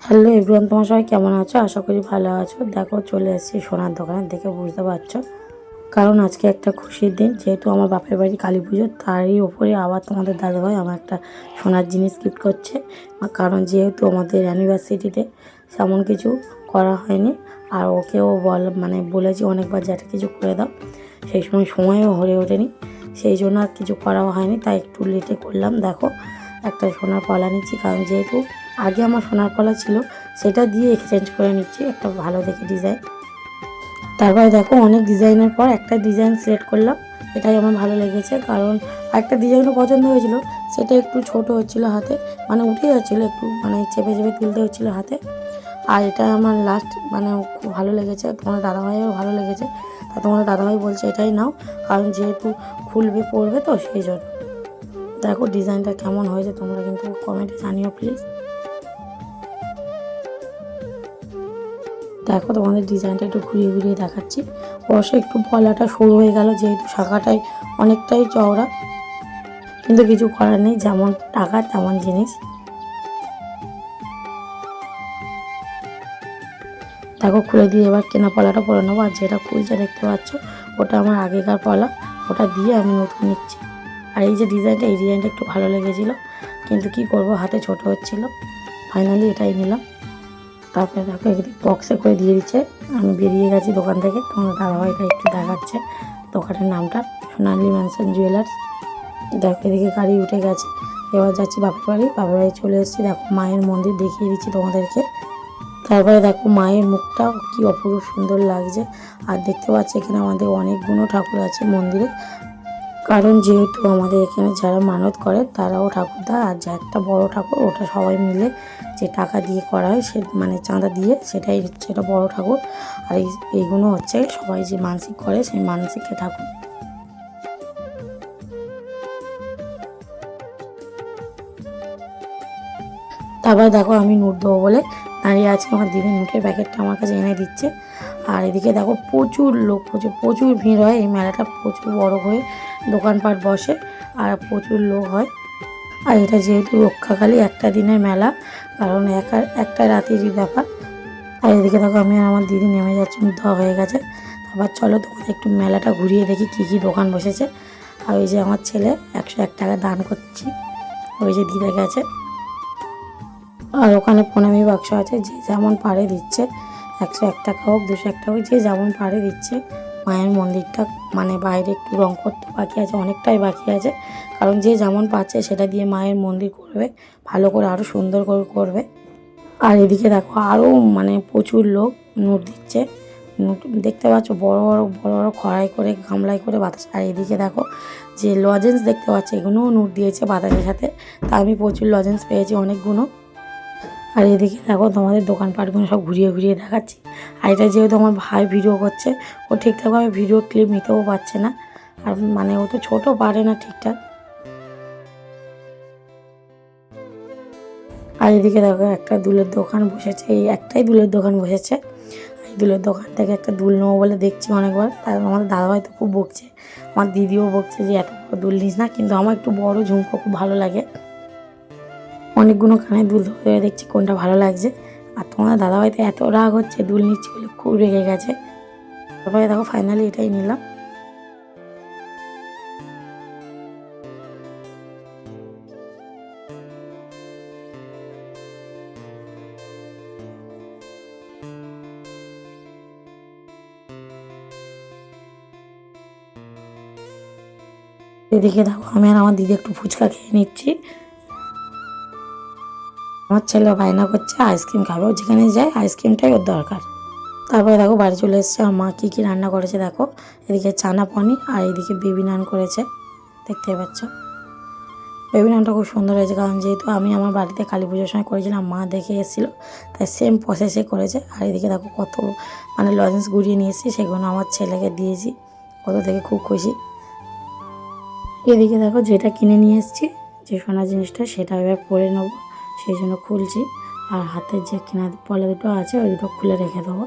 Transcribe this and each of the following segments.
Hello everyone, তোমার সবাই কেমন আছো? আশা করি ভালো আছো। দেখো চলে এসেছি সোনার দোকানে, দেখে বুঝতে পারছো, কারণ আজকে একটা খুশির দিন। যেহেতু আমার বাপের বাড়ি কালী পুজো, তারই ওপরে আবার তোমাদের দাদাভাই আমার একটা সোনার জিনিস গিফট করছে। কারণ যেহেতু আমাদের অ্যানিভার্সারিতে তেমন কিছু করা হয়নি, আর ওকেও বলেছি অনেকবার যে একটা কিছু করে দাও, সেই সময়ও হয়ে ওঠেনি, সেই জন্য আর কিছু করাও হয়নি, তাই একটু লেটে করলাম। দেখো একটা সোনার পলা নিচ্ছি, কারণ যেহেতু আগে আমার সোনার পলা ছিল, সেটা দিয়ে এক্সচেঞ্জ করে নিচ্ছি একটা ভালো দেখে ডিজাইন। তারপরে দেখো অনেক ডিজাইনের পর একটা ডিজাইন সিলেক্ট করলাম, এটাই আমার ভালো লেগেছে। কারণ আরেকটা ডিজাইনও পছন্দ হয়েছিল, সেটা একটু ছোট হচ্ছিলো হাতে, উঠে যাচ্ছিলো একটু, চেপে চেপে তুলতে হচ্ছিলো হাতে। আর এটা আমার লাস্ট খুব ভালো লেগেছে, তোমাদের দাদাভাইও ভালো লেগেছে। তা তোমাদের দাদাভাই বলছে এটাই নাও, কারণ যেহেতু খুলবে পড়বে তো সেই জন্য। দেখো ডিজাইনটা কেমন হয়েছে তোমরা কিন্তু কমেন্টে জানিও প্লিজ। দেখো তোমাদের ডিজাইনটা একটু ঘুরিয়ে ঘুরিয়ে দেখাচ্ছি। অবশ্যই একটু পলাটা সরু হয়ে গেল, যেহেতু শাখাটাই অনেকটাই চওড়া, কিন্তু কিছু করার নেই, যেমন টাকা তেমন জিনিস। দেখো খুলে দিয়ে এবার কেনা পলাটা পরে নেবো। আর যেটা খুলছে দেখতে পাচ্ছ, ওটা আমার আগেকার পলা, ওটা দিয়ে আমি নতুন নিচ্ছি। আর এই যে ডিজাইনটা, এই ডিজাইনটা একটু ভালো লেগেছিলো, কিন্তু কি করব, হাতে ছোট হচ্ছিল, ফাইনালি এটাই নিলাম। তারপরে দেখো এদিকে বক্সে করে দিয়ে দিচ্ছে। আমি বেরিয়ে গেছি দোকান থেকে, তোমার দাদাভাইটা একটু দেখাচ্ছে দোকানের নামটা, সোনালী ম্যানশন জুয়েলার্স। দেখো এদিকে গাড়ি উঠে গেছে, এবার যাচ্ছি বাপের বাড়ি। বাপের বাড়ি চলে এসেছি, দেখো মায়ের মন্দির দেখিয়ে দিচ্ছি তোমাদেরকে। তারপরে দেখো মায়ের মুখটা কি অপরূপ সুন্দর লাগছে। আর দেখতে পাচ্ছি এখানে আমাদের অনেকগুলো ঠাকুর আছে মন্দিরে, কারণ যেহেতু আমাদের এখানে যারা মানত করে তারাও ঠাকুর দেয়। আর যা একটা বড় ঠাকুর, ওটা সবাই মিলে যে টাকা দিয়ে করা হয়, সে চাঁদা দিয়ে, সেটাই হচ্ছে এটা বড় ঠাকুর। আর এইগুলো হচ্ছে সবাই যে মানসিক করে সেই মানসিকের ঠাকুর। তারপর দেখো আমি নোট দেবো বলে দাঁড়িয়ে আছি, আমার দিদি নোটের প্যাকেটটা আমার কাছে এনে দিচ্ছে। আর এদিকে দেখো প্রচুর লোক, প্রচুর ভিড় হয় এই মেলাটা, প্রচুর বড় হয়ে দোকানপাট বসে আর প্রচুর লোক হয়। আর এটা যেহেতু রক্ষাকালী একটা দিনের মেলা, কারণ একটা রাতেরই ব্যাপার। আর এদিকে দেখো আমি আর আমার দিদি নেমে যাচ্ছি, মুখ ধোয়া হয়ে গেছে। তারপর চলো তোমাদের একটু মেলাটা ঘুরিয়ে দেখি কী কী দোকান বসেছে। আর ওই যে আমার ছেলে 101 টাকা দান করছি, ওই যে দিদা গেছে। আর ওখানে প্রণামী বাক্স আছে, যে যেমন পারে দিচ্ছে, 101 টাকা হোক 201 টাকা হোক, যে যেমন পারে দিচ্ছে। মায়ের মন্দিরটা বাইরে একটু রং করতে বাকি আছে, অনেকটাই বাকি আছে, কারণ যে যেমন পাচ্ছে সেটা দিয়ে মায়ের মন্দির করবে, ভালো করে আরও সুন্দর করে করবে। আর এদিকে দেখো আরও প্রচুর লোক নোট দিচ্ছে। নোট দেখতে পাচ্ছ, বড় বড় বড় বড় খড়াই করে গামলায় করে বাতাস। আর এদিকে দেখো যে লজেন্স দেখতে পাচ্ছি, এগুলোও নোট দিয়েছে বাতাসের সাথে। তা আমি প্রচুর লজেন্স পেয়েছি, অনেকগুলো। আর এদিকে দেখো তোমাদের দোকানপাটগুলো সব ঘুরিয়ে ঘুরিয়ে দেখাচ্ছি। আর এটা যেহেতু আমার ভাই ভিডিও করছে, ও ঠিকঠাকভাবে ভিডিও ক্লিপ নিতেও পারছে না। আর ও তো ছোটো, পারে না ঠিকঠাক। আর এদিকে দেখো একটা দুলের দোকান বসেছে, এই একটাই দুলের দোকান বসেছে। এই দুলের দোকান থেকে একটা দুল নেবো বলে দেখছি অনেকবার, তার আমাদের দাদাভাই তো খুব বকছে, আমার দিদিও বকছে যে এত বড় দুল নিস না, কিন্তু আমার একটু বড় ঝুমকো খুব ভালো লাগে। অনেকগুলো কানে দুল ধরে দেখছি কোনটা ভালো লাগছে। আর তোমাদের দাদাভাই তো এত রাগ হচ্ছে দুল নিচ্ছি বলে, খুব রেগে গেছে। তারপরে দেখো ফাইনালি এটাই নিলাম। এদিকে দেখো আমি আর আমার দিদি একটু ফুচকা খেয়ে নিচ্ছি। আমার ছেলে বায়না করছে আইসক্রিম খাবে, ও যেখানে যায় আইসক্রিমটাই ওর দরকার। তারপরে দেখো বাড়ি চলে এসেছে, আমার মা কী কী রান্না করেছে দেখো। এদিকে চানা পনির, আর এদিকে বেবি নান করেছে, দেখতে পাচ্ছ। বেবি নানটা খুব সুন্দর হয়েছে, কারণ যেহেতু আমি আমার বাড়িতে কালী পুজোর সময় করেছিলাম, মা দেখে এসেছিলো, তাই সেম প্রসেসে করেছে। আর এদিকে দেখো কত লজেন্স গুড়িয়ে নিয়ে এসেছি, সেগুলো আমার ছেলেকে দিয়েছি, কত থেকে খুব খুশি। এদিকে দেখো যেটা কিনে নিয়ে এসেছি, যে সোনার জিনিসটা, সেটা এবার পরে নেবো, সেই জন্য খুলছি। আর হাতের যে কেনা পলা দুটো আছে, ওই দুটো খুলে রেখে দেবো।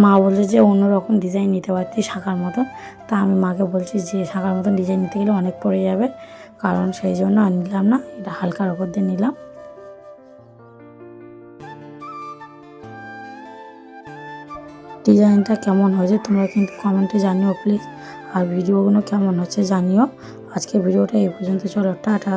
মা বলছে যে অন্যরকম ডিজাইন নিতে পারতি শাখার মতন। তা আমি মাকে বলছি যে শাখার মতন ডিজাইন নিতে গেলে অনেক পড়ে যাবে, কারণ সেই জন্য আর নিলাম না, এটা হালকার ওপর দিয়ে নিলাম। ডিজাইনটা কেমন হয়েছে তোমরা কিন্তু কমেন্টে জানিও প্লিজ, আর ভিডিওগুলো কেমন হচ্ছে জানিও। আজকে ভিডিওটা এই পর্যন্ত, চলো টাটা।